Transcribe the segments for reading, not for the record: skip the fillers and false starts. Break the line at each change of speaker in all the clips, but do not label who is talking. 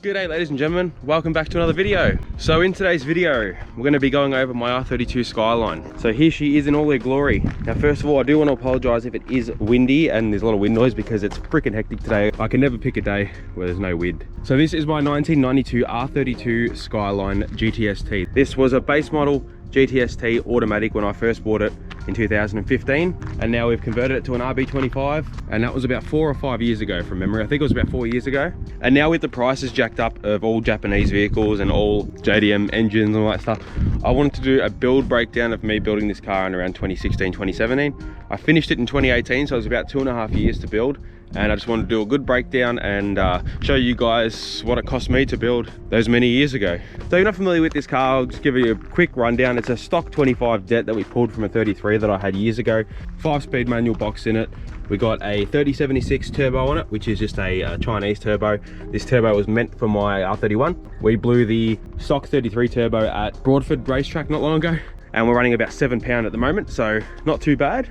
G'day ladies and gentlemen, welcome back to another video. So in today's video, we're going to be going over my R32 Skyline. So here she is in all her glory. Now first of all, I do want to apologise if it is windy and there's a lot of wind noise because it's freaking hectic today. I can never pick a day where there's no wind. So this is my 1992 R32 Skyline GTST. This was a base model GTST automatic when I first bought it in 2015, and now we've converted it to an RB25, and that was about 4 or 5 years ago from memory. I think it was about 4 years ago. And now with the prices jacked up of all Japanese vehicles and all JDM engines and all that stuff, I wanted to do a build breakdown of me building this car in around 2016, 2017. I finished it in 2018, so it was about 2.5 years to build. And I just wanted to do a good breakdown and show you guys what it cost me to build those many years ago. So if you're not familiar with this car, I'll just give you a quick rundown. It's a stock 25 Det that we pulled from a 33 that I had years ago. 5-speed manual box in it. We got a 3076 turbo on it, which is just a Chinese turbo. This turbo was meant for my R31. We blew the stock 33 turbo at Broadford racetrack not long ago, and we're running about 7 pound at the moment, so not too bad.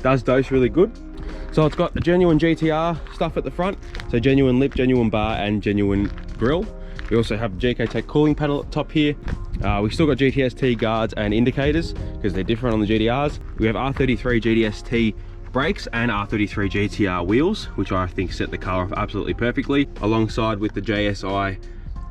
Does dose really good. So it's got a genuine GTR stuff at the front, so genuine lip, genuine bar and genuine grille. We also have GK Tech cooling panel up top here. We still got GTST guards and indicators because they're different on the GTRs. We have R33 GTST brakes and R33 GTR wheels, which I think set the car off absolutely perfectly, alongside with the JSI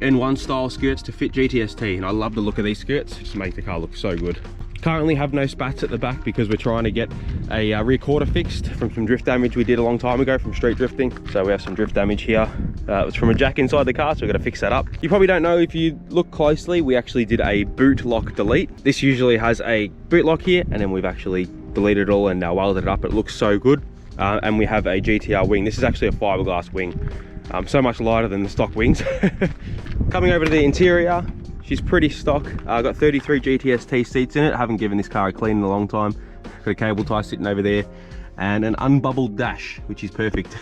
N1 style skirts to fit GTST. And I love the look of these skirts, just make the car look so good. Currently have no spats at the back because we're trying to get a rear quarter fixed from some drift damage we did a long time ago from street drifting. So we have some drift damage here. It was from a jack inside the car, so we've got to fix that up. You probably don't know, if you look closely, we actually did a boot lock delete. This usually has a boot lock here, and then we've actually deleted it all and welded it up. It looks so good. And we have a GTR wing. This is actually a fiberglass wing. So much lighter than the stock wings. Coming over to the interior, she's pretty stock. I've got 33 GTST seats in it. I haven't given this car a clean in a long time. Got a cable tie sitting over there and an unbubbled dash, which is perfect.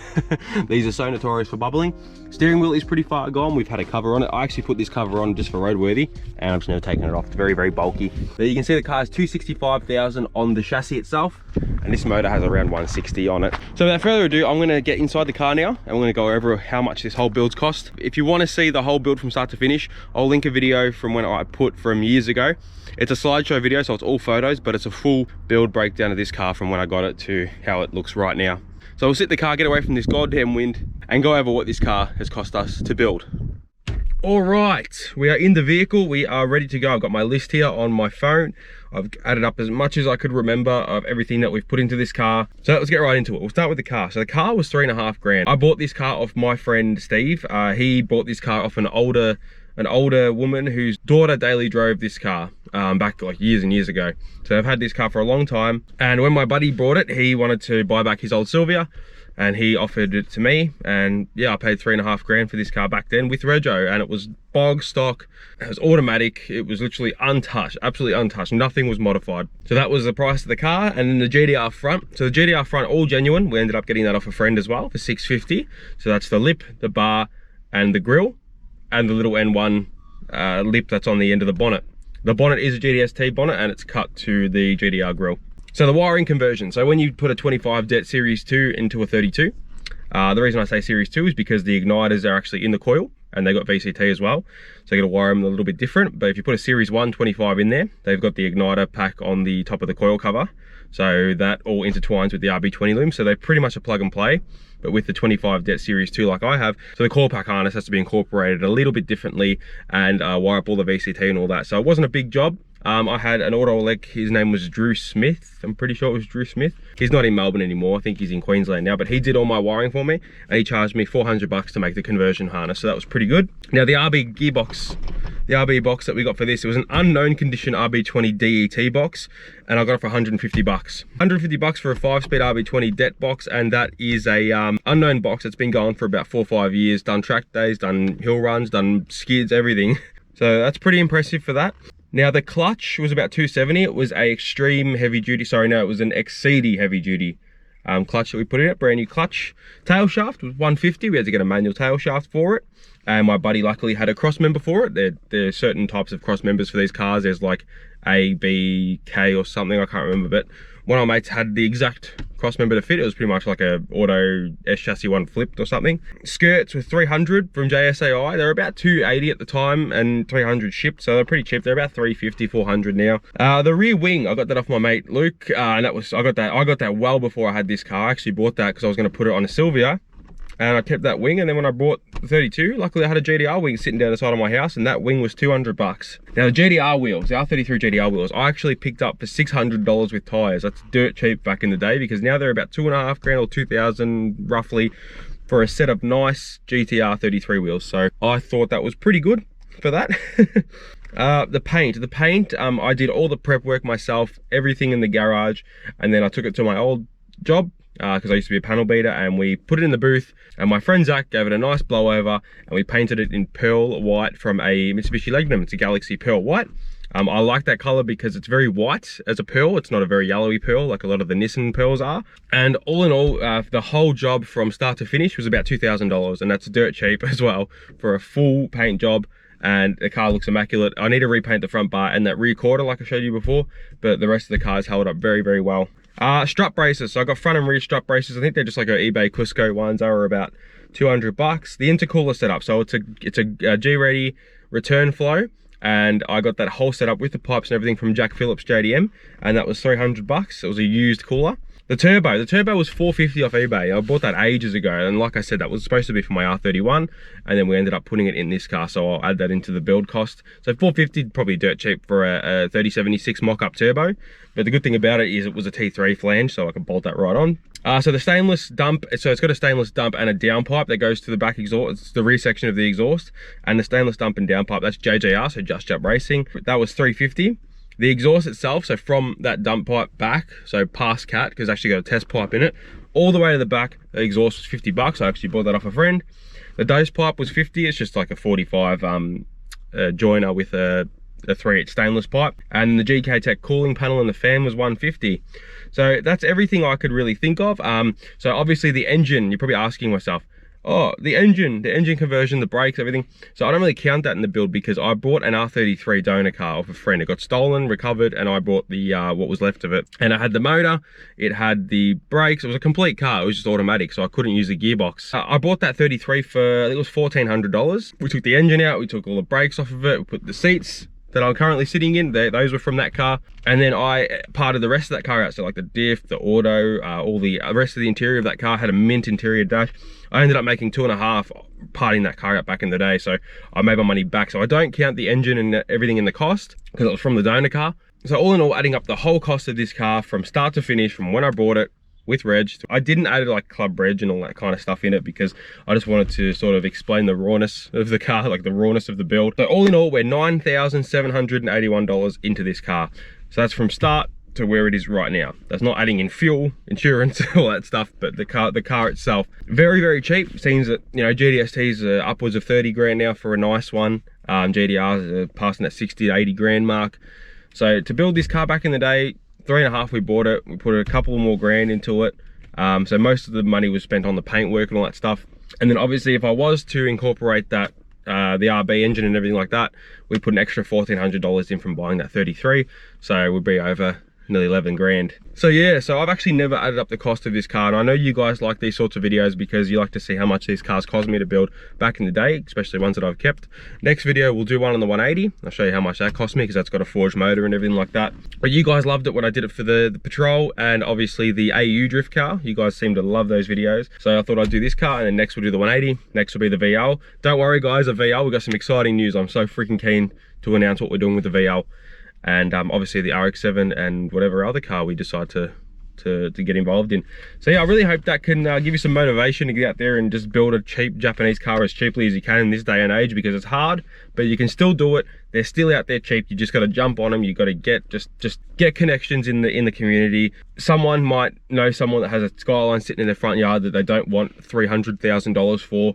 These are so notorious for bubbling. Steering wheel is pretty far gone. We've had a cover on it. I actually put this cover on just for roadworthy, and I've just never taken it off. It's very, very bulky. There you can see the car has 265,000 on the chassis itself, and this motor has around 160 on it. So without further ado, I'm going to get inside the car now, and we're going to go over how much this whole build's cost. If you want to see the whole build from start to finish, I'll link a video from when I put from years ago. It's a slideshow video, so it's all photos, but it's a full build breakdown of this car from when I got it to how it looks right now. So we'll sit the car, get away from this goddamn wind, and go over what this car has cost us to build. All right, we are in the vehicle. We are ready to go. I've got my list here on my phone. I've added up as much as I could remember of everything that we've put into this car. So let's get right into it. We'll start with the car. So the car was 3.5 grand. I bought this car off my friend Steve. He bought this car off an older woman whose daughter daily drove this car back like years and years ago. So I've had this car for a long time, and when my buddy bought it, he wanted to buy back his old Silvia, and he offered it to me, and yeah, I paid 3.5 grand for this car back then with rego, and it was bog stock. It was automatic. It was literally untouched, absolutely untouched. Nothing was modified. So that was the price of the car. And then the GTR front. So the GTR front, all genuine. We ended up getting that off a friend as well for 650. So that's the lip, the bar, and the grille, and the little N1 lip that's on the end of the bonnet. The bonnet is a GTST bonnet, and it's cut to the GTR grille. So the wiring conversion. So when you put a 25 Det Series 2 into a 32, the reason I say Series 2 is because the igniters are actually in the coil, and they got VCT as well. So you got to wire them a little bit different. But if you put a Series 1 25 in there, they've got the igniter pack on the top of the coil cover. So that all intertwines with the RB20 loom. So they're pretty much a plug and play, but with the 25 Det Series 2 like I have. So the coil pack harness has to be incorporated a little bit differently and wire up all the VCT and all that. So it wasn't a big job. I had an auto elec, his name was Drew Smith. I'm pretty sure it was Drew Smith. He's not in Melbourne anymore. I think he's in Queensland now, but he did all my wiring for me, and he charged me 400 bucks to make the conversion harness. So that was pretty good. Now the RB gearbox, the RB box that we got for this, it was an unknown condition RB20 DET box, and I got it for 150 bucks. 150 bucks for a 5-speed RB20 Det box, and that is a unknown box that's been going for about 4 or 5 years, done track days, done hill runs, done skids, everything. So that's pretty impressive for that. Now the clutch was about 270. It was a extreme heavy duty, sorry, no, it was an exceedy heavy duty clutch that we put in it, brand new clutch. Tail shaft was 150. We had to get a manual tail shaft for it. and my buddy luckily had a cross member for it. There are certain types of cross members for these cars. There's like A, B, K or something, I can't remember, but one of my mates had the exact cross member to fit. It was pretty much like a auto S chassis one flipped or something. Skirts were 300 from JSAI. They're about 280 at the time and 300 shipped, so they're pretty cheap. They're about 350, 400 now. The rear wing, I got that off my mate Luke, and I got that well before I had this car. I actually bought that because I was going to put it on a Sylvia, and I kept that wing. And then when I bought the 32, luckily I had a GDR wing sitting down the side of my house, and that wing was 200 bucks. Now the GDR wheels, the R32 GDR wheels, I actually picked up for $600 with tires. That's dirt cheap back in the day, because now they're about 2.5 grand or 2,000 roughly for a set of nice GTR 33 wheels. So I thought that was pretty good for that. The paint, I did all the prep work myself, everything in the garage, and then I took it to my old job, because I used to be a panel beater, and we put it in the booth, and my friend Zach gave it a nice blowover, and we painted it in pearl white from a Mitsubishi Legnum. It's a Galaxy Pearl White. I like that color because it's very white as a pearl. It's not a very yellowy pearl like a lot of the Nissan pearls are. And all in all, the whole job from start to finish was about $2,000, and that's dirt cheap as well for a full paint job. And the car looks immaculate. I need to repaint the front bar and that rear quarter like I showed you before, but the rest of the car's held up very, very well. Strut braces, so I got front and rear strut braces. I think they're just like our eBay Cusco ones. They were about 200 bucks. The intercooler setup, so it's a G-Ready return flow, and I got that whole setup with the pipes and everything from Jack Phillips JDM, and that was 300 bucks. It was a used cooler. The turbo was $450 off eBay. I bought that ages ago, and like I said, that was supposed to be for my R31, and then we ended up putting it in this car, so I'll add that into the build cost. So $450, probably dirt cheap for a 3076 mock-up turbo, but the good thing about it is it was a T3 flange, so I could bolt that right on. So the stainless dump, so it's got a stainless dump and a downpipe that goes to the back exhaust. It's the rear section of the exhaust, and the stainless dump and downpipe, that's JJR, so Just Jump Racing. That was $350. The exhaust itself, so from that dump pipe back, so past cat, because actually got a test pipe in it, all the way to the back, the exhaust was 50 bucks. I actually bought that off a friend. The dose pipe was 50. It's just like a 45 joiner with a 3/8 stainless pipe. And the GK Tech cooling panel and the fan was 150. So that's everything I could really think of. So obviously the engine, you're probably asking myself, oh, the engine conversion, the brakes, everything. So I don't really count that in the build because I bought an R33 donor car off a friend. It got stolen, recovered, and I bought the what was left of it. And it had the motor, it had the brakes, it was a complete car. It was just automatic, so I couldn't use the gearbox. I bought that 33 for, I think it was $1,400. We took the engine out, we took all the brakes off of it, we put the seats that I'm currently sitting in, those were from that car. And then I parted the rest of that car out, so like the diff, the auto, all the rest of the interior of that car had a mint interior dash. I ended up making 2.5 parting that car out back in the day, so I made my money back. So I don't count the engine and everything in the cost because it was from the donor car. So all in all, adding up the whole cost of this car from start to finish, from when I bought it with reg, I didn't add like club reg and all that kind of stuff in it because I just wanted to sort of explain the rawness of the car, like the rawness of the build. So all in all, we're $9,781 into this car. So that's from start to where it is right now. That's not adding in fuel, insurance, all that stuff, but the car itself, very, very cheap. Seems that, you know, GDSTs are upwards of 30 grand now for a nice one. GDRs are passing that 60 to 80 grand mark. So to build this car back in the day, 3.5 we bought it, we put a couple more grand into it. So most of the money was spent on the paint work and all that stuff. And then obviously if I was to incorporate that, the RB engine and everything like that, we put an extra $1,400 in from buying that 33. So it would be over nearly 11 grand. So yeah, so I've actually never added up the cost of this car, and I know you guys like these sorts of videos because you like to see how much these cars cost me to build back in the day, especially ones that I've kept. Next video we'll do one on the 180. I'll show you how much that cost me because that's got a forged motor and everything like that. But you guys loved it when I did it for the Patrol and obviously the AU drift car. You guys seem to love those videos, so I thought I'd do this car, and then next we'll do the 180. Next will be the VL. Don't worry guys, the VL, we've got some exciting news. I'm so freaking keen to announce what we're doing with the VL. And obviously the RX-7 and whatever other car we decide to get involved in. So yeah, I really hope that can give you some motivation to get out there and just build a cheap Japanese car as cheaply as you can in this day and age, because it's hard, but you can still do it. They're still out there cheap. You just got to jump on them. You got to get just get connections in the community. Someone might know someone that has a Skyline sitting in their front yard that they don't want $300,000 for.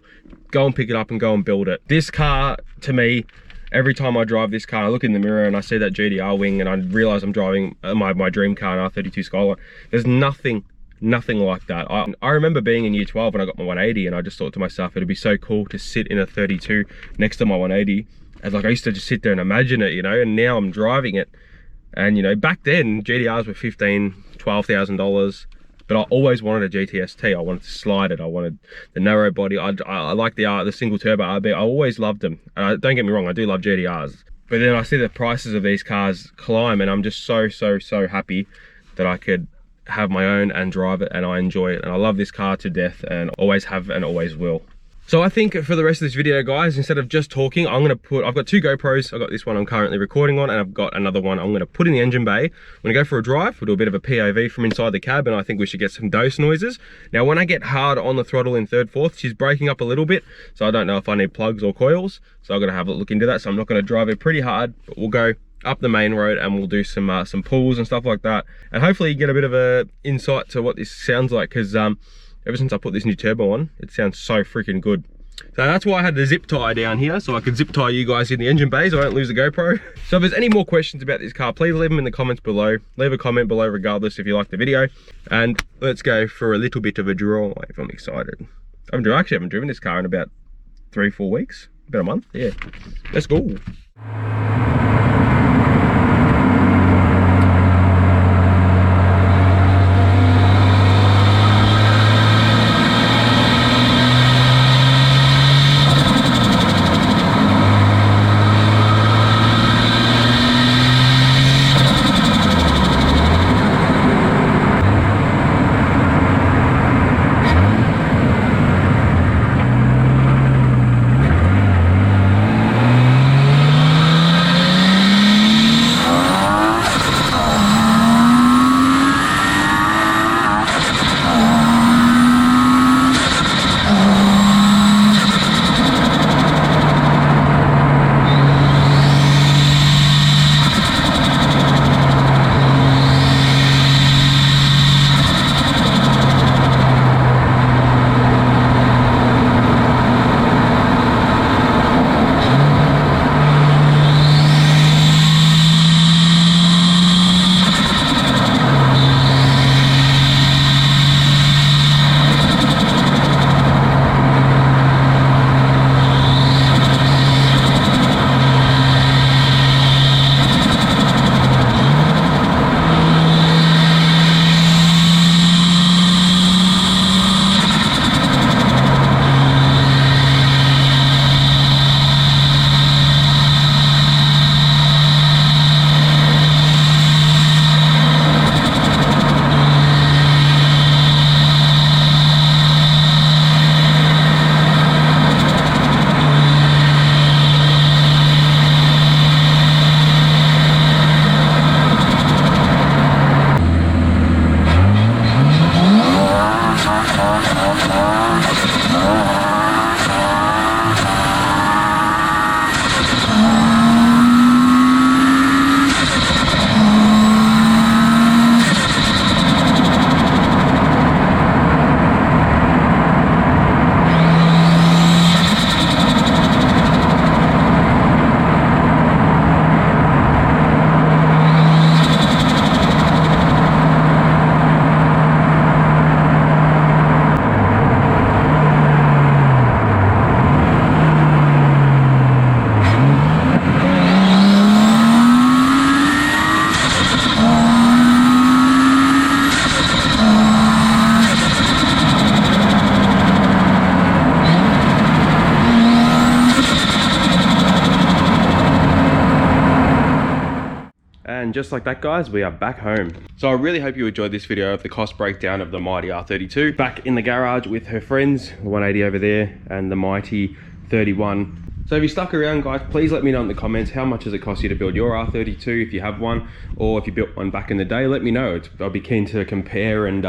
Go and pick it up and go and build it. This car, to me, every time I drive this car, I look in the mirror and I see that GDR wing and I realize I'm driving my dream car, an R32 Skyline. There's nothing nothing like that. I remember being in year 12 when I got my 180, and I just thought to myself, it'd be so cool to sit in a 32 next to my 180. And like, I used to just sit there and imagine it, you know, and now I'm driving it. And you know, back then GTRs were $15,000, $12,000, but I always wanted a GTST. I wanted to slide it. I wanted the narrow body. I like the single turbo RB. I always loved them. And don't get me wrong, I do love GTRs. But then I see the prices of these cars climb, and I'm just so happy that I could have my own and drive it, and I enjoy it. And I love this car to death, and always have and always will. So I think for the rest of this video, guys, instead of just talking, I've got 2 GoPros. I've got this one I'm currently recording on, and I've got another one I'm gonna put in the engine bay. I'm gonna go for a drive. We'll do a bit of a POV from inside the cab, and I think we should get some dose noises. Now, when I get hard on the throttle in 3rd, 4th, she's breaking up a little bit, so I don't know if I need plugs or coils. So I'm gonna have a look into that. So I'm not gonna drive it pretty hard, but we'll go up the main road and we'll do some pulls and stuff like that. And hopefully you get a bit of a insight to what this sounds like, because ever since I put this new turbo on, it sounds so freaking good. So that's why I had the zip tie down here, so I could zip tie you guys in the engine bay so I don't lose the GoPro. So if there's any more questions about this car, please leave them in the comments below. Leave a comment below regardless if you like the video. And let's go for a little bit of a drive. I'm excited. I actually haven't driven this car in about 3-4 weeks. About a month, yeah. Let's go. And just like that, guys, we are back home. So I really hope you enjoyed this video of the cost breakdown of the mighty R32. Back in the garage with her friends, the 180 over there and the mighty 31. So if you stuck around, guys, please let me know in the comments how much does it cost you to build your R32 if you have one, or if you built one back in the day. Let me know. I'll be keen to compare and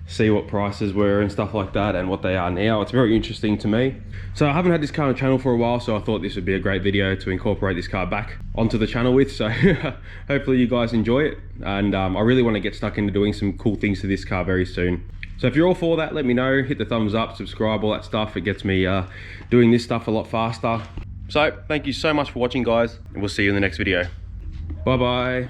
see what prices were and stuff like that and what they are now. It's very interesting to me. So I haven't had this car on the channel for a while, so I thought this would be a great video to incorporate this car back onto the channel with. So hopefully you guys enjoy it, and I really want to get stuck into doing some cool things to this car very soon. So if you're all for that, let me know. Hit the thumbs up, subscribe, all that stuff. It gets me doing this stuff a lot faster. So thank you so much for watching, guys, and we'll see you in the next video. Bye bye.